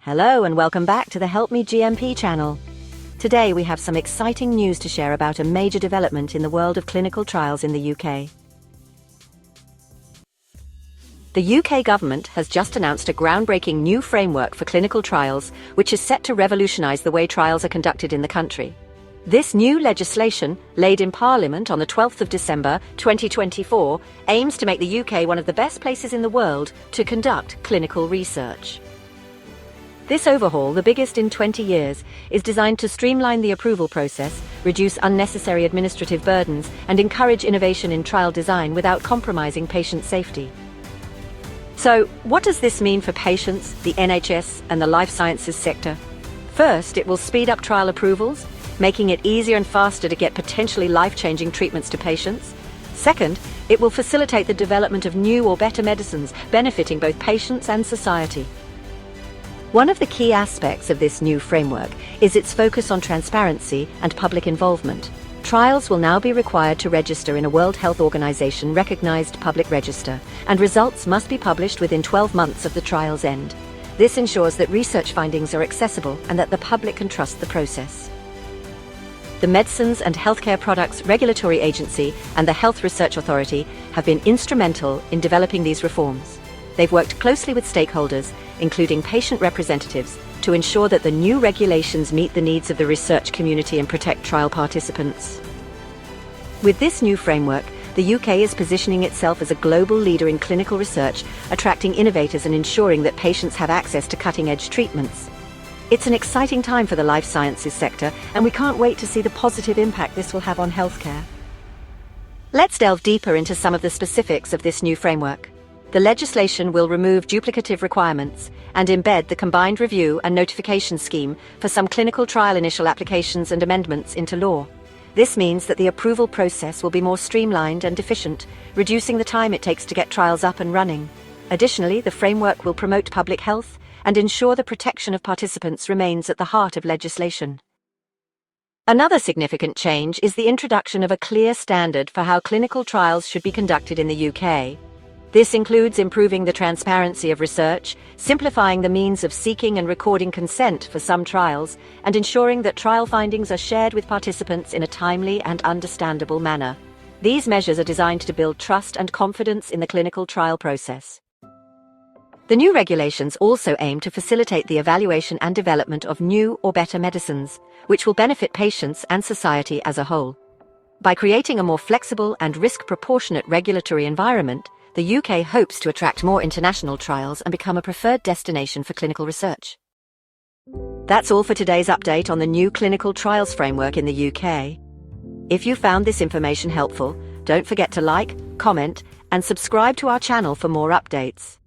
Hello and welcome back to the Help Me GMP channel. Today we have some exciting news to share about a major development in the world of clinical trials in the UK. The UK government has just announced a groundbreaking new framework for clinical trials, which is set to revolutionise the way trials are conducted in the country. This new legislation, laid in Parliament on the 12th of December 2024, aims to make the UK one of the best places in the world to conduct clinical research. This overhaul, the biggest in 20 years, is designed to streamline the approval process, reduce unnecessary administrative burdens, and encourage innovation in trial design without compromising patient safety. So, what does this mean for patients, the NHS, and the life sciences sector? First, it will speed up trial approvals, making it easier and faster to get potentially life-changing treatments to patients. Second, it will facilitate the development of new or better medicines, benefiting both patients and society. One of the key aspects of this new framework is its focus on transparency and public involvement. Trials will now be required to register in a World Health Organization recognized public register, and results must be published within 12 months of the trial's end. This ensures that research findings are accessible and that the public can trust the process. The Medicines and Healthcare Products Regulatory Agency and the Health Research Authority have been instrumental in developing these reforms. They've worked closely with stakeholders, including patient representatives, to ensure that the new regulations meet the needs of the research community and protect trial participants. With this new framework, the UK is positioning itself as a global leader in clinical research, attracting innovators and ensuring that patients have access to cutting-edge treatments. It's an exciting time for the life sciences sector, and we can't wait to see the positive impact this will have on healthcare. Let's delve deeper into some of the specifics of this new framework. The legislation will remove duplicative requirements and embed the combined review and notification scheme for some clinical trial initial applications and amendments into law. This means that the approval process will be more streamlined and efficient, reducing the time it takes to get trials up and running. Additionally, the framework will promote public health and ensure the protection of participants remains at the heart of legislation. Another significant change is the introduction of a clear standard for how clinical trials should be conducted in the UK. This includes improving the transparency of research, simplifying the means of seeking and recording consent for some trials, and ensuring that trial findings are shared with participants in a timely and understandable manner. These measures are designed to build trust and confidence in the clinical trial process. The new regulations also aim to facilitate the evaluation and development of new or better medicines, which will benefit patients and society as a whole. By creating a more flexible and risk-proportionate regulatory environment, the UK hopes to attract more international trials and become a preferred destination for clinical research. That's all for today's update on the new clinical trials framework in the UK. If you found this information helpful, don't forget to like, comment, and subscribe to our channel for more updates.